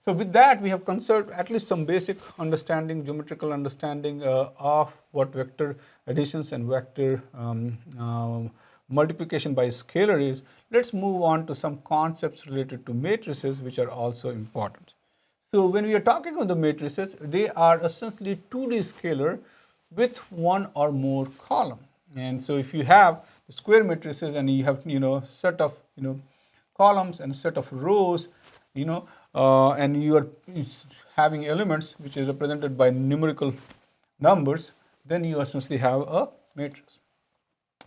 So with that, we have considered at least some basic understanding, geometrical understanding of what vector additions and vector multiplication by scalar is. Let's move on to some concepts related to matrices, which are also important. So when we are talking about the matrices, they are essentially 2D scalar with one or more column. And so if you have the square matrices and you have set of columns and a set of rows, and you are having elements which is represented by numerical numbers, then you essentially have a matrix.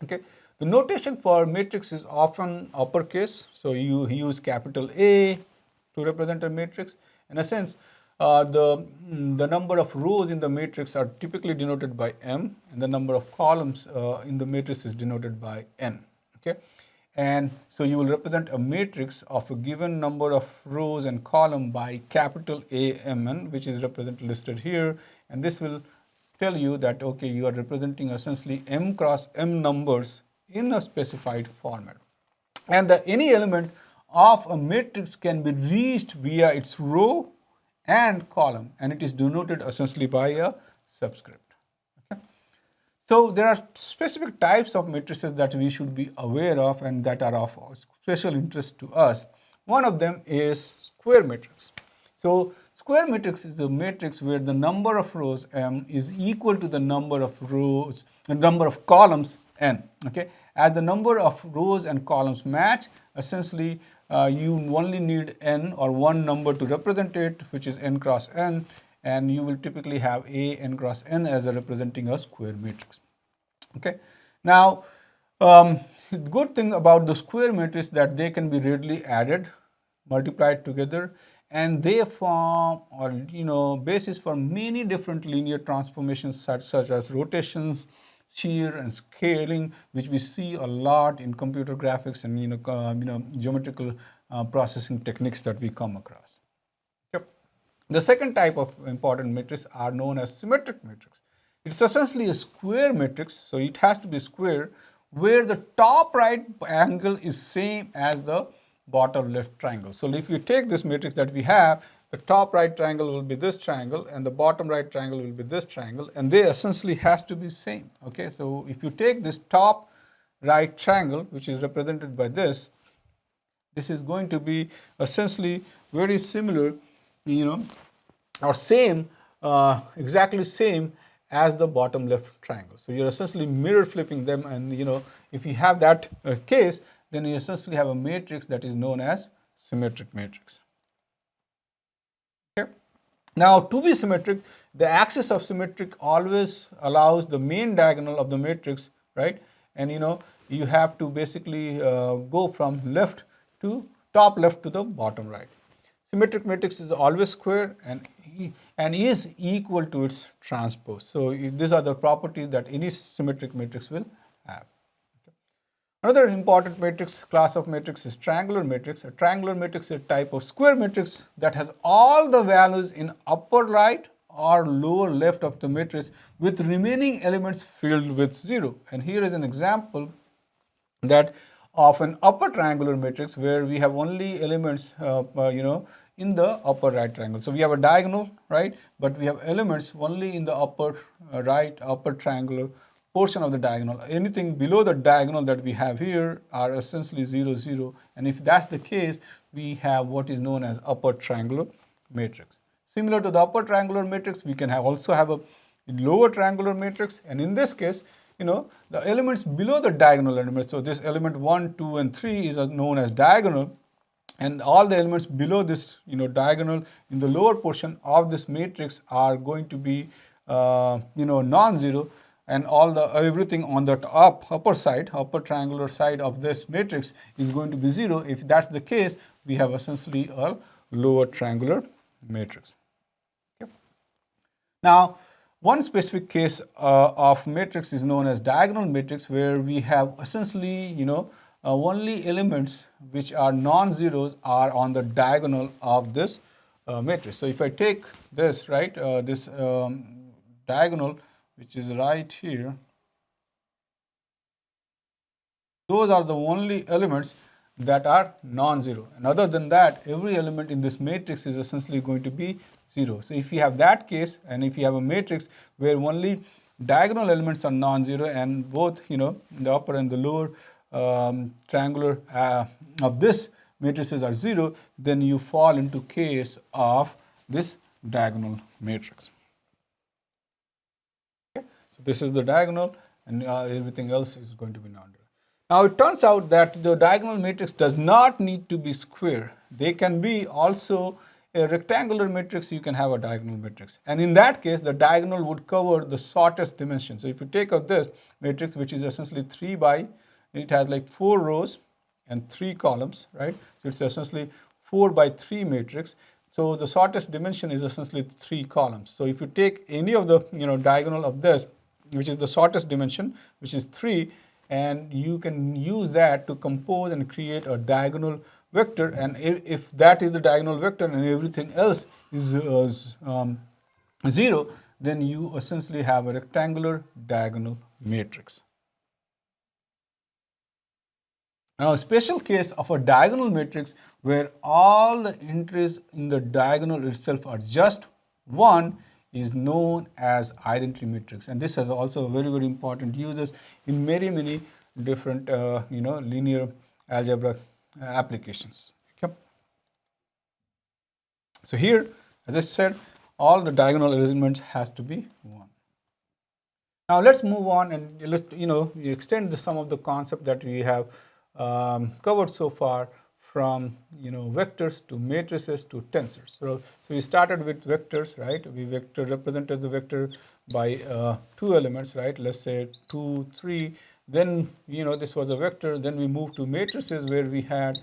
Okay. The notation for matrix is often uppercase, so you use capital A to represent a matrix. In a sense, the number of rows in the matrix are typically denoted by M, and the number of columns in the matrix is denoted by N. Okay. And so you will represent a matrix of a given number of rows and column by capital AMN, which is listed here. And this will tell you that, okay, you are representing essentially M cross M numbers in a specified format. And any element of a matrix can be reached via its row and column, and it is denoted essentially by a subscript. So there are specific types of matrices that we should be aware of and that are of special interest to us. One of them is square matrix. So square matrix is a matrix where the number of rows M is equal to the number of rows, the number of columns N. Okay, as the number of rows and columns match, essentially you only need N or one number to represent it, which is N cross N. And you will typically have A N cross N as a representing a square matrix. Okay. Now, the good thing about the square matrix that they can be readily added, multiplied together, and they form basis for many different linear transformations such as rotation, shear, and scaling, which we see a lot in computer graphics and geometrical processing techniques that we come across. The second type of important matrix are known as symmetric matrix. It's essentially a square matrix, so it has to be square, where the top right angle is same as the bottom left triangle. So if you take this matrix that we have, the top right triangle will be this triangle and the bottom right triangle will be this triangle, and they essentially has to be same. Okay, so if you take this top right triangle, which is represented by this is going to be essentially very similar, or same, exactly same as the bottom left triangle. So you're essentially mirror flipping them, and if you have that case, then you essentially have a matrix that is known as symmetric matrix. Okay. Now, to be symmetric, the axis of symmetric always allows the main diagonal of the matrix, right? And you have to basically go from left to top left to the bottom right. Symmetric matrix is always square and is equal to its transpose. So these are the properties that any symmetric matrix will have. Okay. Another important matrix class of matrix is triangular matrix. A triangular matrix is a type of square matrix that has all the values in upper right or lower left of the matrix with remaining elements filled with 0. And here is an example that of an upper triangular matrix where we have only elements in the upper right triangle. So we have a diagonal, right, but we have elements only in the upper right, upper triangular portion of the diagonal. Anything below the diagonal that we have here are essentially 0, 0, and if that's the case, we have what is known as upper triangular matrix. Similar to the upper triangular matrix, we can also have a lower triangular matrix, and in this case, the elements below the diagonal elements, so this element 1, 2, and 3 is known as diagonal, and all the elements below this diagonal in the lower portion of this matrix are going to be non-zero, and everything on the upper side, upper triangular side of this matrix is going to be 0. If that's the case, we have essentially a lower triangular matrix. Okay. Now, one specific case of matrix is known as diagonal matrix, where we have essentially, only elements which are non-zeros are on the diagonal of this matrix. So if I take this, right, this diagonal, which is right here, those are the only elements that are non-zero. And other than that, every element in this matrix is essentially going to be 0. So if you have that case, and if you have a matrix where only diagonal elements are non-zero and both, the upper and the lower triangular of this matrices are 0, then you fall into case of this diagonal matrix. Okay? So this is the diagonal, and everything else is going to be non-diagonal. Now it turns out that the diagonal matrix does not need to be square. They can be also a rectangular matrix. You can have a diagonal matrix, and in that case the diagonal would cover the shortest dimension. So if you take up this matrix, which is essentially 3 by, it has like 4 rows and 3 columns, right? So it's essentially 4 by 3 matrix. So the shortest dimension is essentially 3 columns. So if you take any of the diagonal of this, which is the shortest dimension, which is 3, and you can use that to compose and create a diagonal vector, and if that is the diagonal vector and everything else is 0, then you essentially have a rectangular diagonal matrix. Now, a special case of a diagonal matrix where all the entries in the diagonal itself are just 1 is known as identity matrix, and this has also very, very important uses in many different linear algebra applications. Okay. So here, as I said, all the diagonal elements has to be 1. Now let's move on and let's extend some of the concept that we have covered so far, from vectors to matrices to tensors. So we started with vectors, right? We represented the vector by 2 elements, right? Let's say 2, 3. Then this was a vector. Then we moved to matrices where we had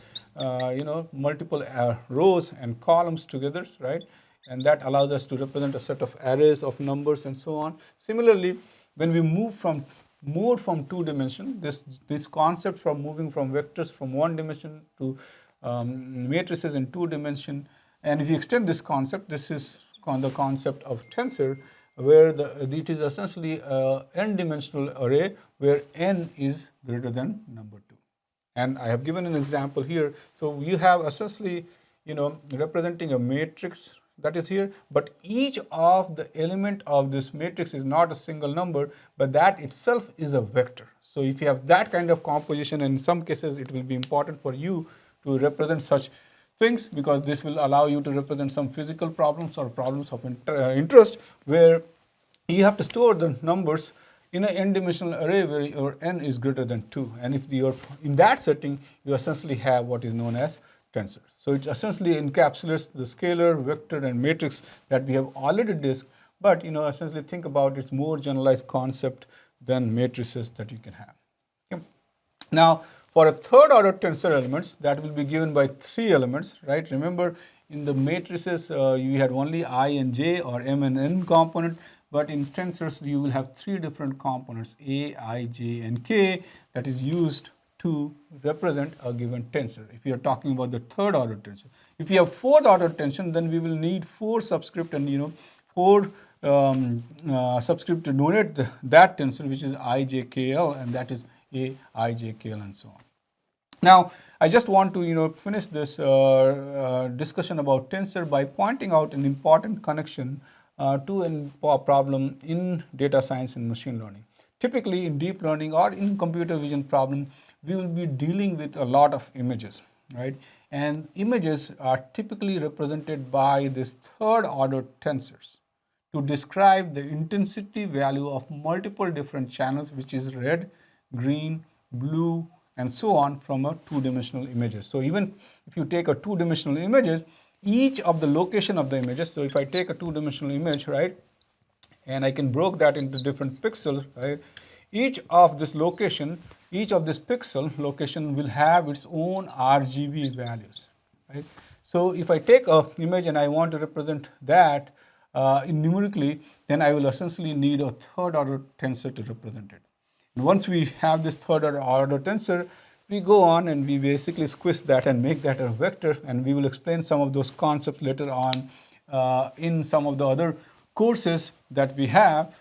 multiple rows and columns together, right? And that allows us to represent a set of arrays of numbers and so on. Similarly, when we move from more from 2 dimension, this concept from moving from vectors from 1 dimension to matrices in 2 dimension, and if you extend this concept, this is the concept of tensor, where it is essentially a n-dimensional array where n is greater than number 2. And I have given an example here. So you have essentially representing a matrix that is here, but each of the element of this matrix is not a single number, but that itself is a vector. So if you have that kind of composition, in some cases it will be important for you to represent such things, because this will allow you to represent some physical problems or problems of interest where you have to store the numbers in an n-dimensional array where your n is greater than 2. And if you're in that setting, you essentially have what is known as tensor. So it essentially encapsulates the scalar, vector, and matrix that we have already discussed, but essentially think about its more generalized concept than matrices that you can have. Okay. Now, for a third order tensor elements, that will be given by 3 elements, right? Remember, in the matrices, you had only I and j or m and n component, but in tensors, you will have 3 different components, a, I, j, and k, that is used to represent a given tensor. If you are talking about the third order tensor. If you have fourth order tensor, then we will need 4 subscript and 4 subscript to denote that tensor, which is I, j, k, l, and that is a, I, j, k, l, and so on. Now, I just want to finish this discussion about tensor by pointing out an important connection to a problem in data science and machine learning. Typically, in deep learning or in computer vision problem, we will be dealing with a lot of images, right? And images are typically represented by this third order tensors to describe the intensity value of multiple different channels, which is red, green, blue, and so on from a 2-dimensional images. So even if you take a 2-dimensional images, each of the location of the images, so if I take a 2-dimensional image, right, and I can break that into different pixels, right, each of this location, each of this pixel location will have its own RGB values, right? So if I take an image and I want to represent that numerically, then I will essentially need a third order tensor to represent it. And once we have this third order tensor, we go on and we basically squish that and make that a vector, and we will explain some of those concepts later on in some of the other courses that we have,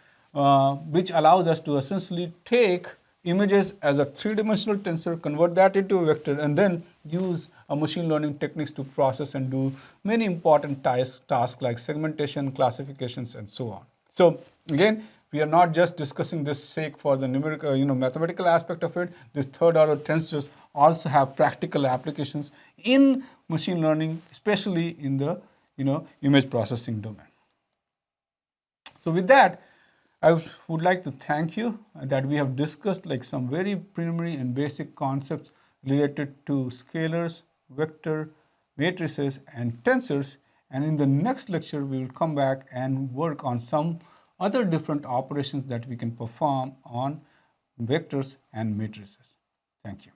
which allows us to essentially take images as a three-dimensional tensor, convert that into a vector, and then use a machine learning techniques to process and do many important tasks like segmentation, classifications, and so on. So again, we are not just discussing this sake for the numerical, mathematical aspect of it. These third-order tensors also have practical applications in machine learning, especially in the image processing domain. So with that, I would like to thank you that we have discussed like some very preliminary and basic concepts related to scalars, vector, matrices, and tensors. And in the next lecture, we will come back and work on some other different operations that we can perform on vectors and matrices. Thank you.